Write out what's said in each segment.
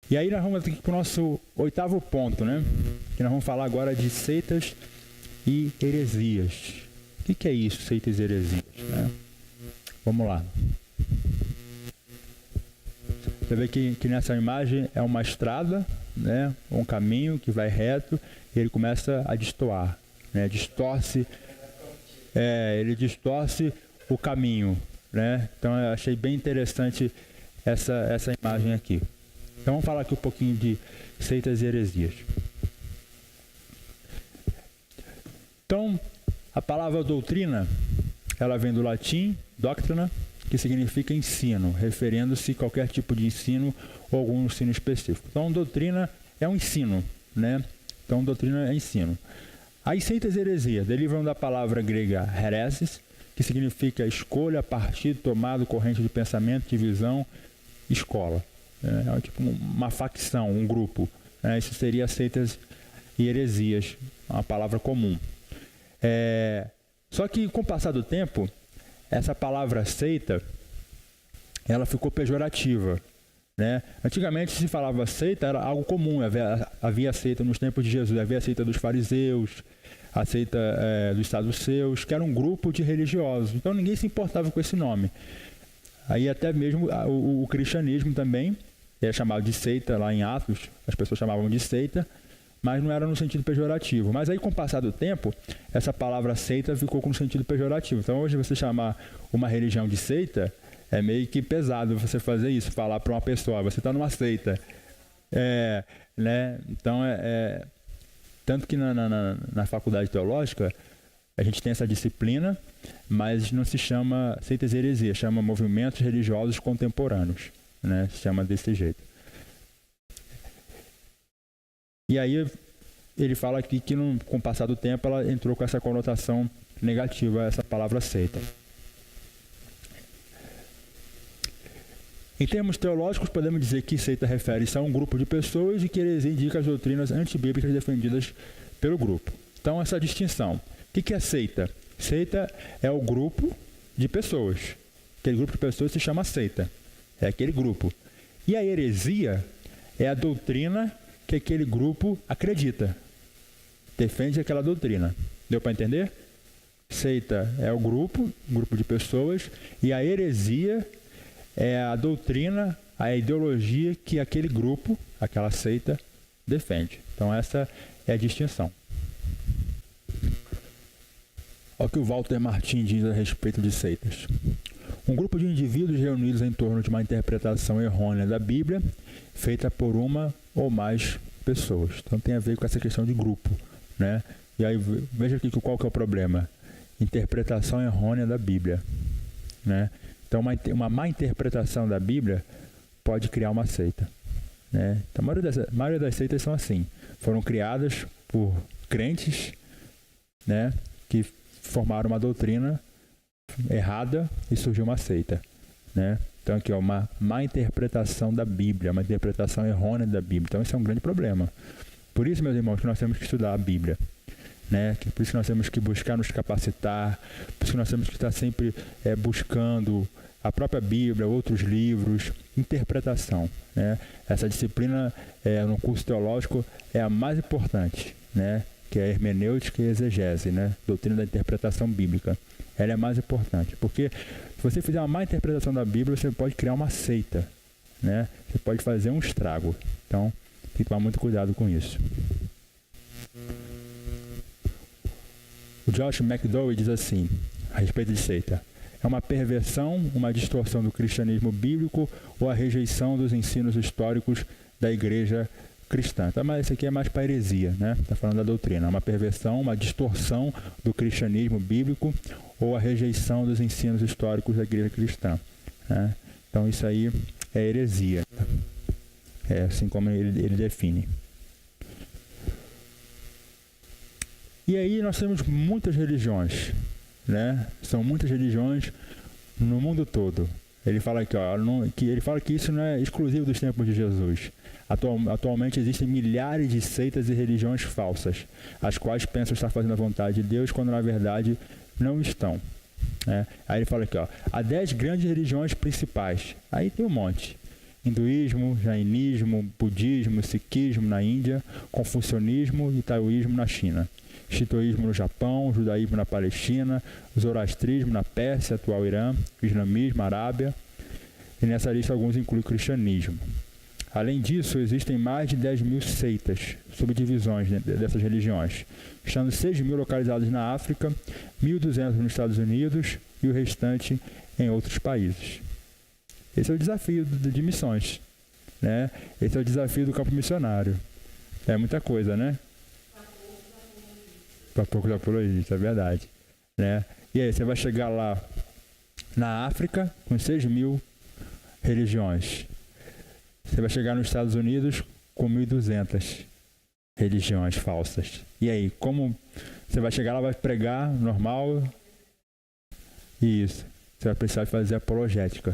E aí nós vamos aqui para o nosso 8º ponto, né? Que nós vamos falar agora de seitas e heresias. O que é isso, seitas e heresias, né? Vamos lá. Você vê que nessa imagem é uma estrada, né? Um caminho que vai reto e ele começa a destoar, né? Ele distorce o caminho, né? Então eu achei bem interessante essa imagem aqui. Então vamos falar aqui um pouquinho de seitas e heresias. Então, a palavra doutrina, ela vem do latim doctrina, que significa ensino, referindo-se a qualquer tipo de ensino ou algum ensino específico. Então, doutrina é um ensino, né? Então, doutrina é ensino. As seitas e heresias derivam da palavra grega heresis, que significa escolha, partido, tomado, corrente de pensamento, divisão, escola. É tipo uma facção, um grupo. Isso seria seitas e heresias, uma palavra comum. Só que com o passar do tempo, essa palavra seita, ela ficou pejorativa, né? Antigamente se falava seita, era algo comum, havia seita nos tempos de Jesus, havia a seita dos fariseus, a seita dos saduceus, que era um grupo de religiosos, então ninguém se importava com esse nome. Aí até mesmo o cristianismo também é chamado de seita, lá em Atos, as pessoas chamavam de seita, mas não era no sentido pejorativo. Mas aí com o passar do tempo, essa palavra seita ficou com o sentido pejorativo. Então hoje você chamar uma religião de seita, é meio que pesado você fazer isso, falar para uma pessoa, você está numa seita. Né? Então, tanto que na faculdade teológica, a gente tem essa disciplina, mas não se chama seitas e heresias, chama movimentos religiosos contemporâneos, né? Se chama desse jeito. E aí ele fala aqui que com o passar do tempo ela entrou com essa conotação negativa, essa palavra seita. Em termos teológicos, podemos dizer que seita refere-se a um grupo de pessoas e que heresia indica as doutrinas antibíblicas defendidas pelo grupo. Então, essa distinção. O que é seita? Seita é o grupo de pessoas. Aquele grupo de pessoas se chama seita. É aquele grupo. E a heresia é a doutrina que aquele grupo acredita. Defende aquela doutrina. Deu para entender? Seita é o grupo de pessoas, e a heresia é a doutrina, a ideologia que aquele grupo, aquela seita, defende. Então essa é a distinção. Olha o que o Walter Martin diz a respeito de seitas. Um grupo de indivíduos reunidos em torno de uma interpretação errônea da Bíblia, feita por uma ou mais pessoas. Então tem a ver com essa questão de grupo, né? E aí veja aqui qual que é o problema. Interpretação errônea da Bíblia, né? Então uma má interpretação da Bíblia pode criar uma seita, né? Então a maioria das seitas são assim. Foram criadas por crentes, né, que formaram uma doutrina errada e surgiu uma seita, né? Então aqui uma má interpretação da Bíblia, uma interpretação errônea da Bíblia. Então isso é um grande problema. Por isso, meus irmãos, que nós temos que estudar a Bíblia, né? Por isso que nós temos que buscar nos capacitar, por isso que nós temos que estar sempre buscando a própria Bíblia, outros livros, interpretação, né? Essa disciplina no curso teológico é a mais importante, né? Que é a hermenêutica e a exegese, né? Doutrina da interpretação bíblica. Ela é mais importante, porque se você fizer uma má interpretação da Bíblia, você pode criar uma seita, né? Você pode fazer um estrago. Então, tem que tomar muito cuidado com isso. O Josh McDowell diz assim, a respeito de seita: é uma perversão, uma distorção do cristianismo bíblico ou a rejeição dos ensinos históricos da igreja cristã. Então, mas isso aqui é mais para heresia, né? Está falando da doutrina. É uma perversão, uma distorção do cristianismo bíblico ou a rejeição dos ensinos históricos da igreja cristã, né? Então isso aí é heresia. É assim como ele define. E aí nós temos muitas religiões, né? São muitas religiões no mundo todo. Ele fala aqui, ele fala que isso não é exclusivo dos tempos de Jesus. Atualmente existem milhares de seitas e religiões falsas, as quais pensam estar fazendo a vontade de Deus, quando na verdade não estão, né? Aí ele fala aqui, há 10 grandes religiões principais. Aí tem um monte. hinduísmo, jainismo, budismo, sikhismo na Índia, confucionismo e taoísmo na China, shintoísmo no Japão, judaísmo na Palestina, zoroastrismo na Pérsia, atual Irã, islamismo, Arábia, e nessa lista alguns incluem o cristianismo. Além disso, existem mais de 10.000 seitas, subdivisões dessas religiões, estando 6.000 localizadas na África, 1.200 nos Estados Unidos e o restante em outros países. Esse é o desafio de missões, né? Esse é o desafio do campo missionário. É muita coisa, né? Para poucos apologistas, é verdade, né? E aí, você vai chegar lá na África com 6.000 religiões. Você vai chegar nos Estados Unidos com 1.200 religiões falsas. E aí, como você vai chegar lá, vai pregar normal? Isso. Você vai precisar fazer apologética,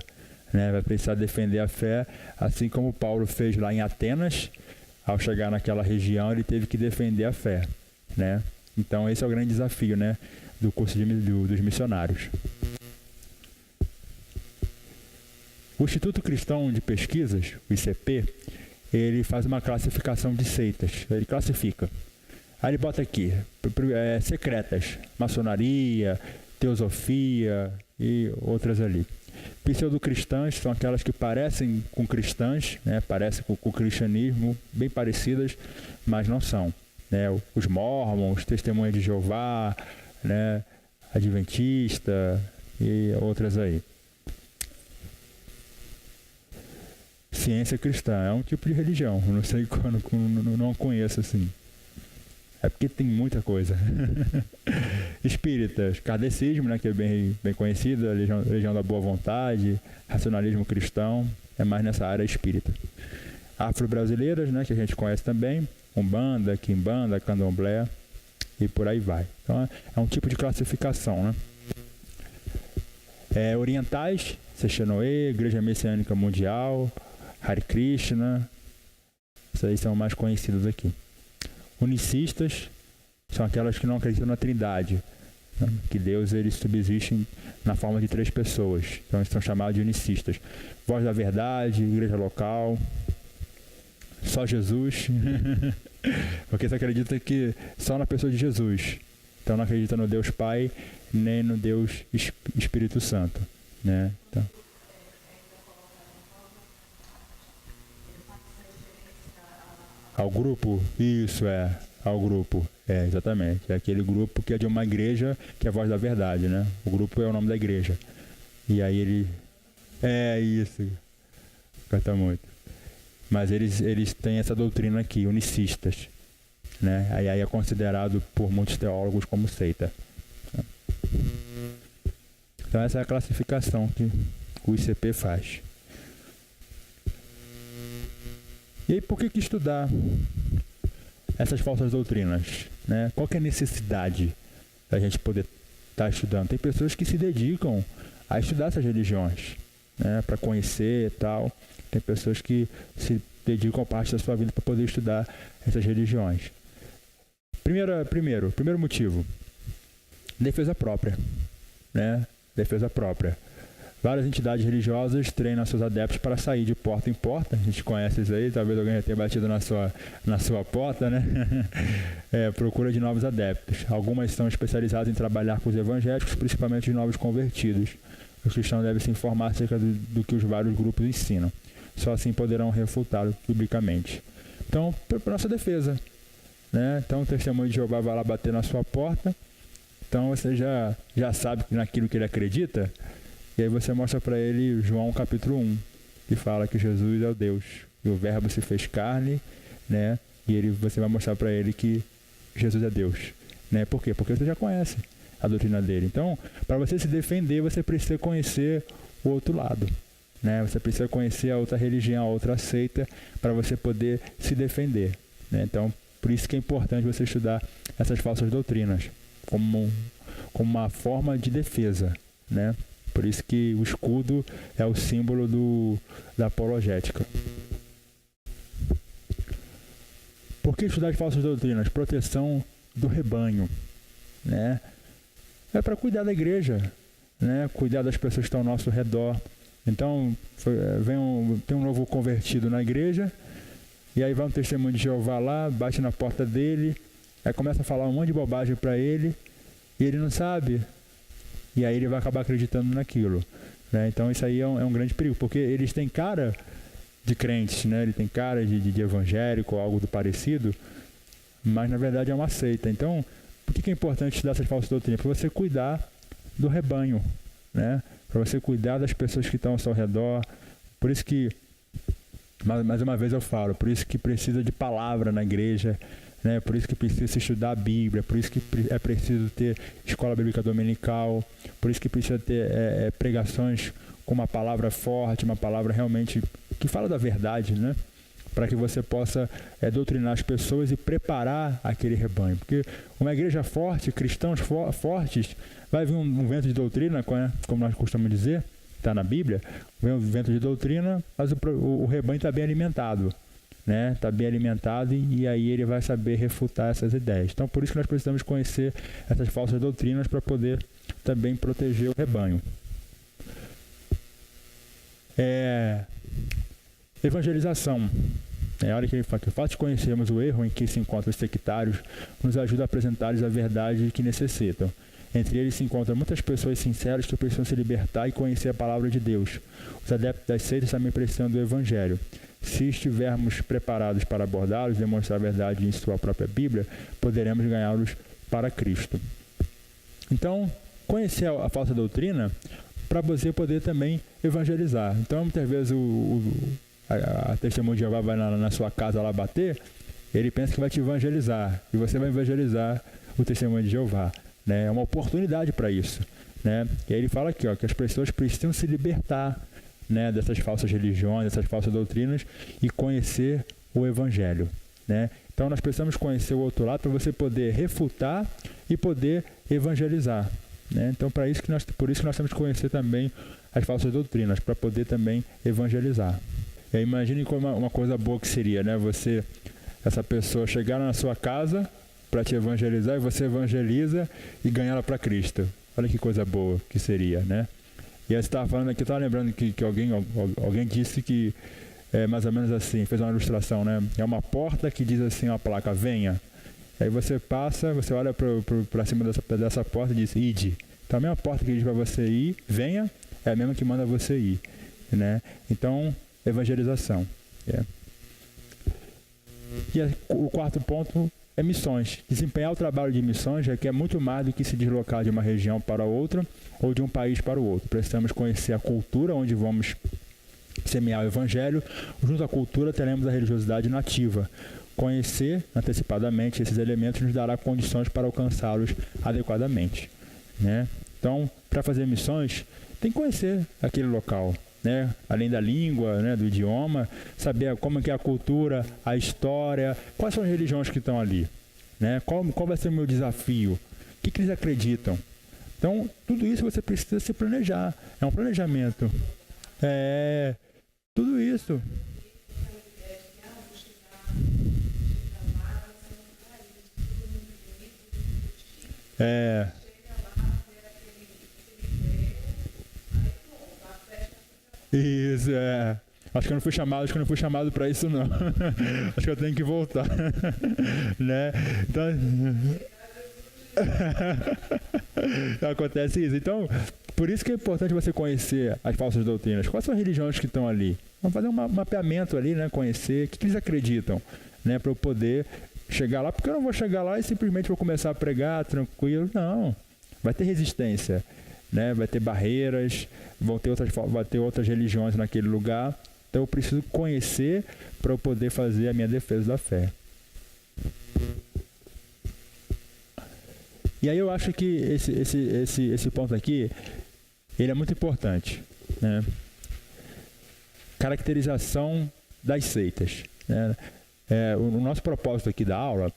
né? Vai precisar defender a fé, assim como Paulo fez lá em Atenas. Ao chegar naquela região, ele teve que defender a fé, né? Então, esse é o grande desafio, né, do curso dos missionários. O Instituto Cristão de Pesquisas, o ICP, ele faz uma classificação de seitas. Ele classifica. Aí ele bota aqui, secretas, maçonaria, teosofia e outras ali. Pseudo-cristãs são aquelas que parecem com cristãs, né? Parecem com o cristianismo, bem parecidas, mas não são, né? Os mormons, testemunhas de Jeová, né? Adventista e outras aí. Ciência cristã é um tipo de religião, não sei quando, não conheço assim. É porque tem muita coisa. Espíritas, kardecismo, né, que é bem conhecido, a Legião da Boa Vontade, racionalismo cristão, é mais nessa área espírita. Afro-brasileiras, né, que a gente conhece também, Umbanda, Quimbanda, Candomblé e por aí vai. Então é um tipo de classificação, né? Orientais, Sechanoe, Igreja Messiânica Mundial, Hare Krishna, esses aí são mais conhecidos aqui. Unicistas são aquelas que não acreditam na Trindade, né? Que Deus ele subsiste na forma de 3 pessoas. Então eles são chamados de unicistas. Voz da Verdade, Igreja Local, só Jesus, porque você acredita que só na pessoa de Jesus. Então não acredita no Deus Pai nem no Deus Espírito Santo, né? Então, ao grupo? Isso, ao grupo. Exatamente. É aquele grupo que é de uma igreja, que é a Voz da Verdade, né? O grupo é o nome da igreja. E aí ele... isso. Canta muito. Mas eles têm essa doutrina aqui, unicistas, né? Aí é considerado por muitos teólogos como seita. Então essa é a classificação que o ICP faz. E aí, por que estudar essas falsas doutrinas, né? Qual que é a necessidade da gente poder estar estudando? Tem pessoas que se dedicam a estudar essas religiões, né? Para conhecer e tal. Tem pessoas que se dedicam parte da sua vida para poder estudar essas religiões. Primeiro motivo, defesa própria, né? Defesa própria. Várias entidades religiosas treinam seus adeptos para sair de porta em porta. A gente conhece isso aí, talvez alguém já tenha batido na sua porta, né? Procura de novos adeptos. Algumas são especializadas em trabalhar com os evangélicos, principalmente os novos convertidos. Os cristãos devem se informar acerca do que os vários grupos ensinam. Só assim poderão refutá-lo publicamente. Então, para nossa defesa, né? Então, o testemunho de Jeová vai lá bater na sua porta. Então, você já sabe naquilo que ele acredita. E aí você mostra para ele João capítulo 1, que fala que Jesus é o Deus. E o Verbo se fez carne, né? E você vai mostrar para ele que Jesus é Deus, né? Por quê? Porque você já conhece a doutrina dele. Então, para você se defender, você precisa conhecer o outro lado, né? Você precisa conhecer a outra religião, a outra seita, para você poder se defender, né? Então, por isso que é importante você estudar essas falsas doutrinas como uma forma de defesa, né? Por isso que o escudo é o símbolo da apologética. Por que estudar as falsas doutrinas? Proteção do rebanho, né? É para cuidar da igreja, né? Cuidar das pessoas que estão ao nosso redor, Então, tem um novo convertido na igreja, e aí vai um testemunho de Jeová lá, bate na porta dele, aí começa a falar um monte de bobagem para ele, e ele não sabe, e aí ele vai acabar acreditando naquilo, né? Então isso aí é um grande perigo, porque eles têm cara de crentes, né? Ele tem cara de evangélico ou algo do parecido, mas na verdade é uma seita. Então, por que é importante estudar essas falsas doutrinas? Para você cuidar do rebanho, né? Para você cuidar das pessoas que estão ao seu redor. Por isso que, mais uma vez eu falo, por isso que precisa de palavra na igreja, né? Por isso que precisa se estudar a Bíblia, por isso que é preciso ter escola bíblica dominical, por isso que precisa ter pregações com uma palavra forte, uma palavra realmente que fala da verdade, né? Para que você possa doutrinar as pessoas e preparar aquele rebanho. Porque uma igreja forte, cristãos fortes, vai vir um vento de doutrina, como nós costumamos dizer, está na Bíblia, vem um vento de doutrina, mas o rebanho está bem alimentado, né? Está bem alimentado e aí ele vai saber refutar essas ideias. Então, por isso que nós precisamos conhecer essas falsas doutrinas para poder também proteger o rebanho. Evangelização. É a hora que ele fala que o fato de conhecermos o erro em que se encontram os sectários nos ajuda a apresentar-lhes a verdade que necessitam. Entre eles se encontram muitas pessoas sinceras que precisam se libertar e conhecer a palavra de Deus. Os adeptos das seitas também precisam do Evangelho. Se estivermos preparados para abordá-los e demonstrar a verdade em sua própria Bíblia, poderemos ganhá-los para Cristo. Então, conhecer a falsa doutrina para você poder também evangelizar. Então, muitas vezes a testemunha de Jeová vai na sua casa lá bater, ele pensa que vai te evangelizar, e você vai evangelizar o testemunho de Jeová, né? É uma oportunidade para isso, né? E aí ele fala aqui, que as pessoas precisam se libertar, né, dessas falsas religiões, dessas falsas doutrinas e conhecer o Evangelho, né? Então nós precisamos conhecer o outro lado para você poder refutar e poder evangelizar, né? Então por isso que nós temos que conhecer também as falsas doutrinas, para poder também evangelizar. E aí, imagine como uma coisa boa que seria, né? Essa pessoa chegar na sua casa para te evangelizar, e você evangeliza e ganha ela para Cristo. Olha que coisa boa que seria, né? E aí você estava falando aqui, eu estava lembrando que alguém disse que é mais ou menos assim, fez uma ilustração, né? É uma porta que diz assim, uma placa, venha. Aí você passa, você olha para cima dessa porta e diz, ide. Então a mesma porta que diz para você ir, venha, é a mesma que manda você ir, né? Então, evangelização. E o quarto ponto é missões. Desempenhar o trabalho de missões requer muito mais do que se deslocar de uma região para outra ou de um país para o outro. Precisamos conhecer a cultura onde vamos semear o evangelho. Junto à cultura teremos a religiosidade nativa. Conhecer antecipadamente esses elementos nos dará condições para alcançá-los adequadamente, né? Então, para fazer missões, tem que conhecer aquele local, né? Além da língua, né, do idioma, saber como que é a cultura, a história, quais são as religiões que estão ali, né? Qual vai ser o meu desafio, o que eles acreditam. Então, tudo isso você precisa se planejar, é um planejamento. Tudo isso. Isso, Acho que eu não fui chamado para isso não. Acho que eu tenho que voltar. Né? Então... Acontece isso. Então, por isso que é importante você conhecer as falsas doutrinas. Quais são as religiões que estão ali? Vamos fazer um mapeamento ali, né? Conhecer o que eles acreditam, né? Para eu poder chegar lá, porque eu não vou chegar lá e simplesmente vou começar a pregar tranquilo. Não. Vai ter resistência, né? Vai ter barreiras, vai ter outras religiões naquele lugar. Então eu preciso conhecer para eu poder fazer a minha defesa da fé. E aí eu acho que esse ponto aqui, ele é muito importante, né? Caracterização das seitas, né? O nosso propósito aqui da aula,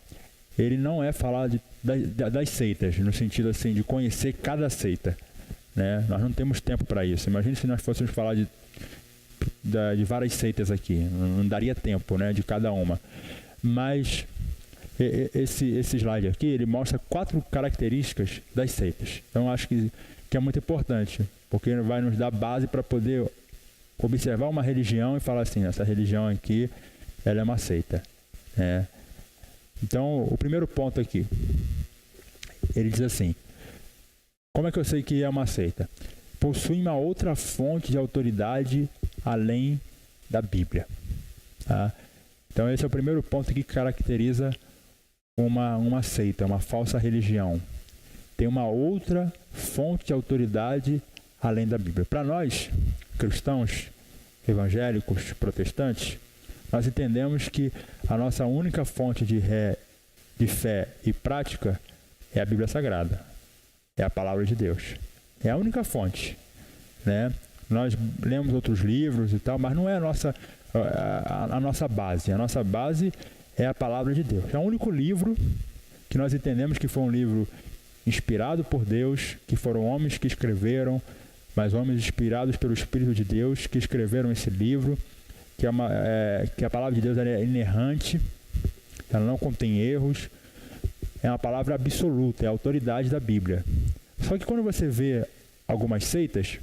ele não é falar das seitas, no sentido assim, de conhecer cada seita, né? Nós não temos tempo para isso. Imagine se nós fôssemos falar de várias seitas aqui, não daria tempo, né, de cada uma. Mas esse slide aqui, ele mostra 4 características das seitas. Então acho que é muito importante, porque vai nos dar base para poder observar uma religião e falar assim, essa religião aqui, ela é uma seita. Né? Então, o primeiro ponto aqui, ele diz assim, como é que eu sei que é uma seita? Possui uma outra fonte de autoridade além da Bíblia. Tá? Então, esse é o primeiro ponto que caracteriza uma seita, uma falsa religião. Tem uma outra fonte de autoridade além da Bíblia. Para nós, cristãos, evangélicos, protestantes, nós entendemos que a nossa única fonte de fé e prática é a Bíblia Sagrada. É a palavra de Deus. É a única fonte. Né? Nós lemos outros livros e tal, mas não é a nossa base. A nossa base é a palavra de Deus. É o único livro que nós entendemos que foi um livro inspirado por Deus, que foram homens que escreveram, mas homens inspirados pelo Espírito de Deus, que escreveram esse livro, que a palavra de Deus é inerrante, ela não contém erros, é uma palavra absoluta, é a autoridade da Bíblia. Só que quando você vê algumas seitas,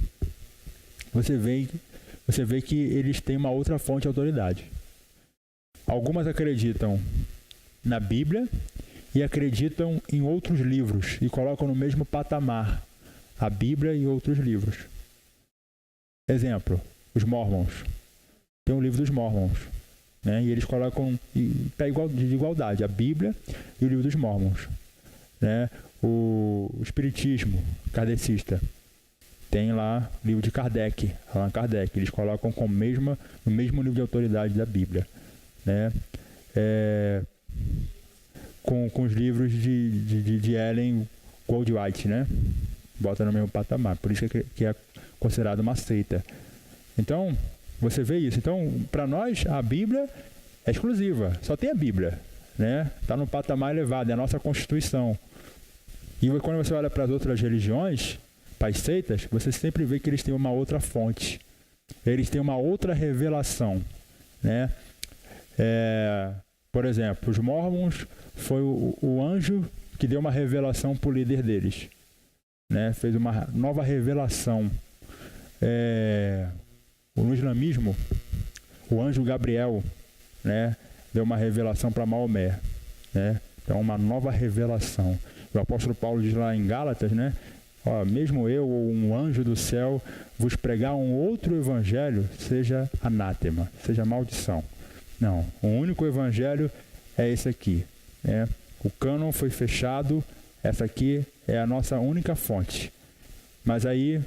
você vê que eles têm uma outra fonte de autoridade. Algumas acreditam na Bíblia e acreditam em outros livros e colocam no mesmo patamar a Bíblia e outros livros. Exemplo, os Mormons. Tem um livro dos Mormons, né? E eles colocam de igualdade a Bíblia e o livro dos Mormons. Né? O Espiritismo kardecista. Tem lá o livro de Kardec, Allan Kardec. Eles colocam no mesmo nível de autoridade da Bíblia. Né? Com os livros de Ellen Goldwhite, né? Bota no mesmo patamar. Por isso que é considerado uma seita. Então, você vê isso. Então, para nós, a Bíblia é exclusiva. Só tem a Bíblia. Né? Está no patamar elevado, é a nossa Constituição. E quando você olha para as outras religiões, para as seitas, você sempre vê que eles têm uma outra fonte. Eles têm uma outra revelação. Né? Por exemplo, os Mormons foi o anjo que deu uma revelação para o líder deles. Né? Fez uma nova revelação. No islamismo, o anjo Gabriel, né, deu uma revelação para Maomé. Né? Então, uma nova revelação. O apóstolo Paulo diz lá em Gálatas, né? Mesmo eu ou um anjo do céu vos pregar um outro evangelho, seja anátema, seja maldição. Não, o único evangelho é esse aqui. Né? O cânon foi fechado, essa aqui é a nossa única fonte. Mas aí,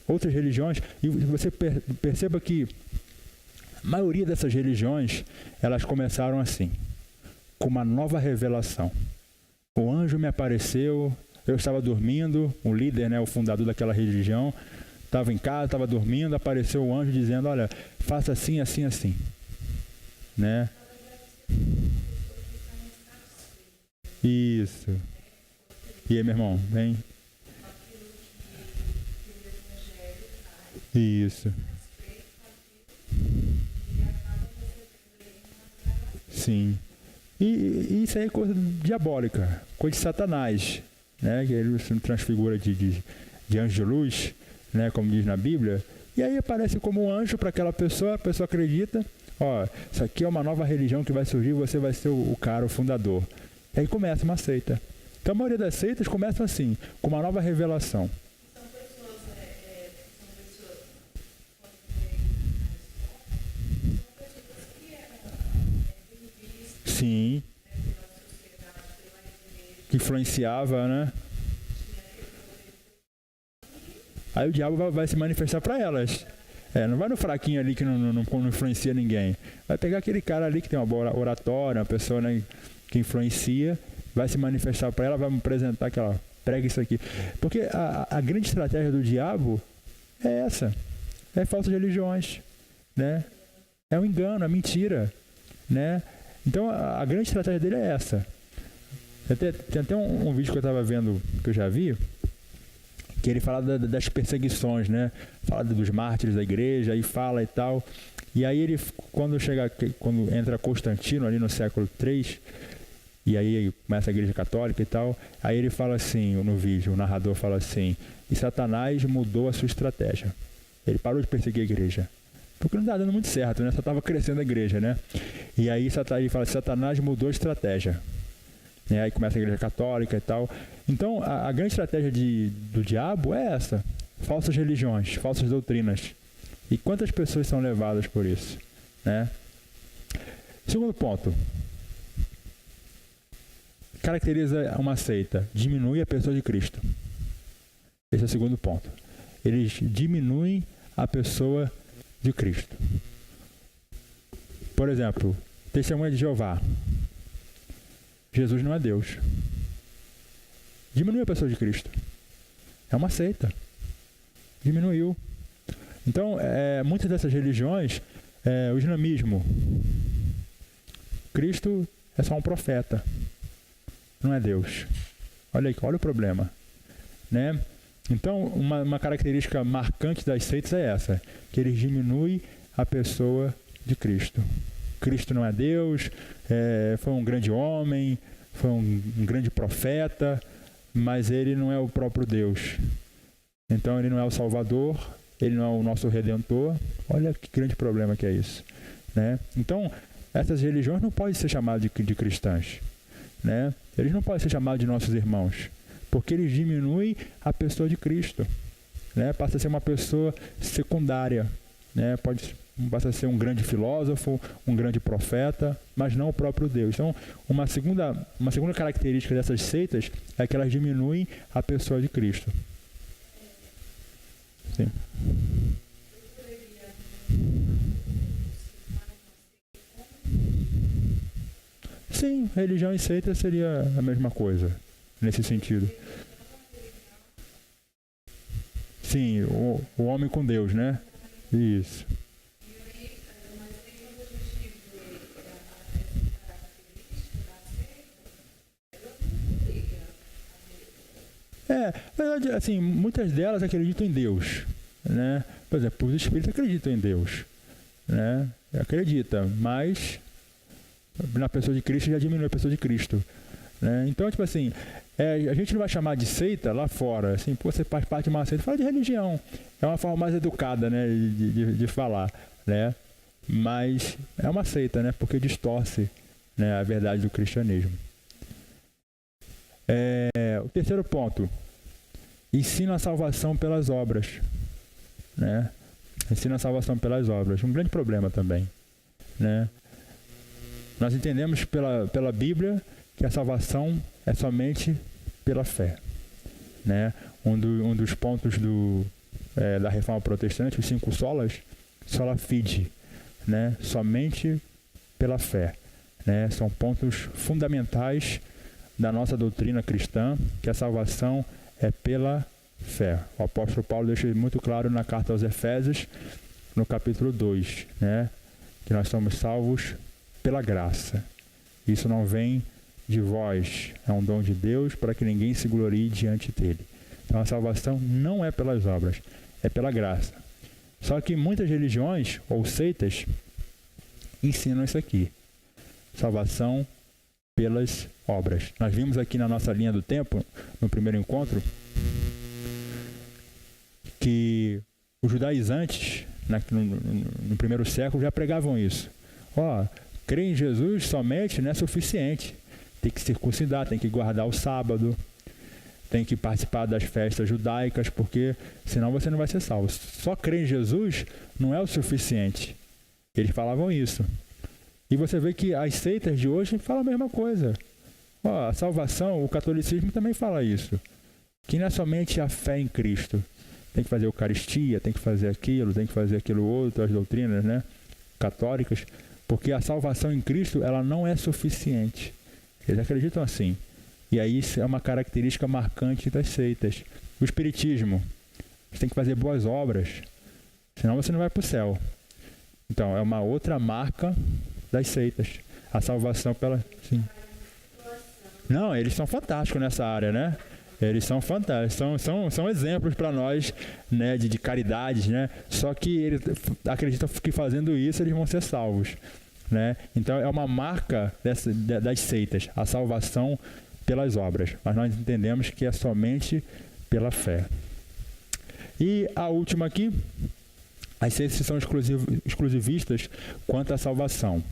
outras religiões, e você perceba que a maioria dessas religiões, elas começaram assim, com uma nova revelação. O anjo me apareceu, eu estava dormindo, o líder, né, o fundador daquela religião, estava em casa, estava dormindo, apareceu o anjo dizendo, olha, faça assim, assim, assim. Né? Isso. E aí, meu irmão, vem. Isso. Sim. E isso aí é coisa diabólica, coisa de Satanás, né? Que ele se transfigura de anjo de luz, né? Como diz na Bíblia. E aí aparece como um anjo para aquela pessoa, a pessoa acredita, isso aqui é uma nova religião que vai surgir, você vai ser o cara, o fundador. E aí começa uma seita. Então a maioria das seitas começam assim, com uma nova revelação. Sim. Que influenciava, né? Aí o diabo vai se manifestar para elas. Não vai no fraquinho ali que não influencia ninguém. Vai pegar aquele cara ali que tem uma boa oratória, uma pessoa, né, que influencia, vai se manifestar para ela, vai me apresentar que ela prega isso aqui. Porque a grande estratégia do diabo é essa. É falsas religiões. Né? É um engano, é mentira. Né? Então, a grande estratégia dele é essa. Tem até um vídeo que eu estava vendo, que eu já vi, que ele fala das perseguições, né? Fala dos mártires da igreja, aí fala e tal. E aí ele, quando entra Constantino ali no século III, e aí começa a igreja católica e tal, aí ele fala assim, no vídeo, o narrador fala assim, e Satanás mudou a sua estratégia. Ele parou de perseguir a igreja. Porque não está dando muito certo, né? Só estava crescendo a igreja, né? E aí ele fala, Satanás mudou a estratégia. E aí começa a igreja católica e tal. Então, a grande estratégia do diabo é essa. Falsas religiões, falsas doutrinas. E quantas pessoas são levadas por isso, né? Segundo ponto. Caracteriza uma seita. Diminui a pessoa de Cristo. Esse é o segundo ponto. Eles diminuem a pessoa de Cristo. Por exemplo, Testemunha de Jeová. Jesus não é Deus. Diminui a pessoa de Cristo. É uma seita. Diminuiu. Então, muitas dessas religiões, o islamismo, Cristo é só um profeta. Não é Deus. Olha aí, olha o problema, né? Então, uma característica marcante das seitas é essa, que eles diminuem a pessoa de Cristo. Cristo não é Deus, foi um grande homem, foi um grande profeta, mas ele não é o próprio Deus. Então, ele não é o Salvador, ele não é o nosso Redentor. Olha que grande problema que é isso, né? Então, essas religiões não podem ser chamadas de cristãs, né? Eles não podem ser chamados de nossos irmãos, porque eles diminuem a pessoa de Cristo, né? Passa a ser uma pessoa secundária, né? Passa a ser um grande filósofo, um grande profeta, mas não o próprio Deus. Então, uma segunda característica dessas seitas é que elas diminuem a pessoa de Cristo. Sim. Sim, religião e seita seria a mesma coisa, nesse sentido. Sim, o homem com Deus, né? Isso. Na verdade, assim, muitas delas acreditam em Deus, né? Por exemplo, os espíritos acreditam em Deus, né? Acredita, mas na pessoa de Cristo já diminui a pessoa de Cristo, né? Então, tipo assim, a gente não vai chamar de seita lá fora, assim, pô, você faz parte de uma seita, fala de religião, é uma forma mais educada, né, de falar, né? Mas é uma seita, né? Porque distorce, né, a verdade do cristianismo. O terceiro ponto, ensina a salvação pelas obras, né? Ensina a salvação pelas obras, um grande problema também, né? Nós entendemos pela Bíblia que a salvação é somente pela fé, né? Um dos pontos da Reforma Protestante, os 5 solas, sola fide, né? Somente pela fé, né? São pontos fundamentais da nossa doutrina cristã, que a salvação é pela fé. O apóstolo Paulo deixa muito claro na carta aos Efésios, no capítulo 2, né? Que nós somos salvos pela graça. Isso não vem de vós, é um dom de Deus para que ninguém se glorie diante dele. Então a salvação não é pelas obras, é pela graça. Só que muitas religiões ou seitas ensinam isso aqui. Salvação pelas obras. Nós vimos aqui na nossa linha do tempo, no primeiro encontro, que os judaizantes, no primeiro século, já pregavam isso. Crer em Jesus somente não é suficiente. Tem que circuncidar, tem que guardar o sábado, tem que participar das festas judaicas, porque senão você não vai ser salvo. Só crer em Jesus não é o suficiente. Eles falavam isso. E você vê que as seitas de hoje falam a mesma coisa. A salvação, o catolicismo também fala isso. Que não é somente a fé em Cristo. Tem que fazer Eucaristia, tem que fazer aquilo outro, as doutrinas, né, católicas. Porque a salvação em Cristo, ela não é suficiente. Eles acreditam assim. E aí isso é uma característica marcante das seitas. O espiritismo, você tem que fazer boas obras, senão você não vai para o céu. Então, é uma outra marca das seitas. A salvação pela... Sim. Não, eles são fantásticos nessa área, né? Eles são fantásticos, são exemplos para nós, né, de caridades, né? Só que eles acreditam que fazendo isso eles vão ser salvos, né? Então é uma marca das seitas, a salvação pelas obras. Mas nós entendemos que é somente pela fé. E a última aqui, as seitas são exclusivistas quanto à salvação.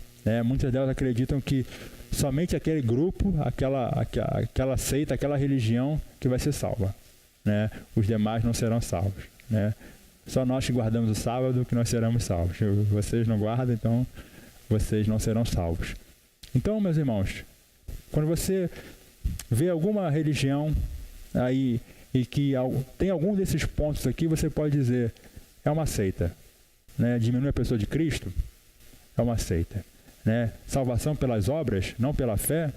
Muitas delas acreditam que somente aquele grupo, aquela seita, aquela religião que vai ser salva. Os demais não serão salvos. Só nós que guardamos o sábado que nós seremos salvos. Vocês não guardam, então vocês não serão salvos. Então, meus irmãos, quando você vê alguma religião aí e que tem algum desses pontos aqui, você pode dizer, é uma seita. Diminui a pessoa de Cristo, é uma seita. Salvação pelas obras, não pela fé,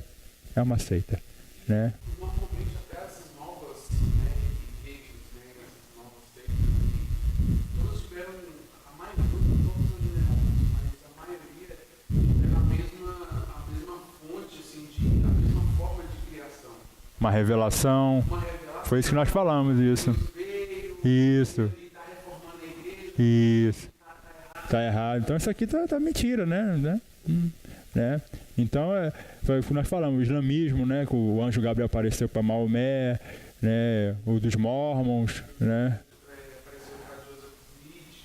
é uma seita. Normalmente até essas novas igrejas, essas novas seitas, todas tiveram, a maioria, mas a maioria era a mesma fonte, assim, a mesma forma de criação. Uma revelação. Foi isso que nós falamos, isso. Isso. Isso. Tá errado. Então isso aqui tá mentira, né? Então foi o que nós falamos, o islamismo, que o anjo Gabriel apareceu para Maomé, o dos Mormons,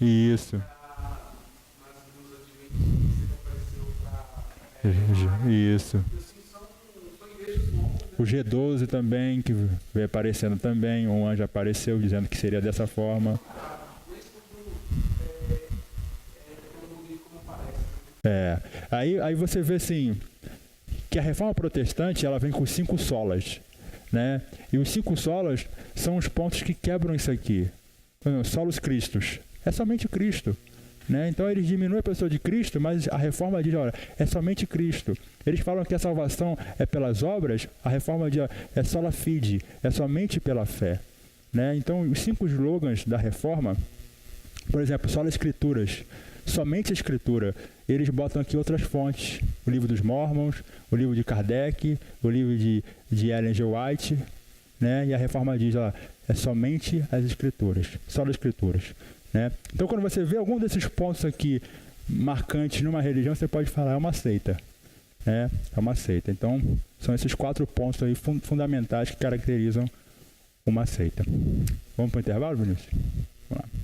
Isso. Isso. O G12 também, que veio aparecendo também, um anjo apareceu dizendo que seria dessa forma. Aí você vê assim, que a reforma protestante ela vem com 5 solas, e os 5 solas são os pontos que quebram isso aqui. Solos Cristos, é somente Cristo. Então eles diminuem a pessoa de Cristo, mas a reforma diz, olha, é somente Cristo. Eles falam que a salvação é pelas obras, a reforma diz, é sola fide, é somente pela fé. Então os 5 slogans da reforma, por exemplo, sola Escrituras, somente a Escritura. Eles botam aqui outras fontes, o livro dos Mormons, o livro de Kardec, o livro de Ellen G. White, e a reforma diz, ó, é somente as Escrituras, só as Escrituras. Então, quando você vê algum desses pontos aqui marcantes numa religião, você pode falar, é uma seita. É uma seita. Então, são esses 4 pontos aí fundamentais que caracterizam uma seita. Vamos para o intervalo, Vinícius? Vamos lá.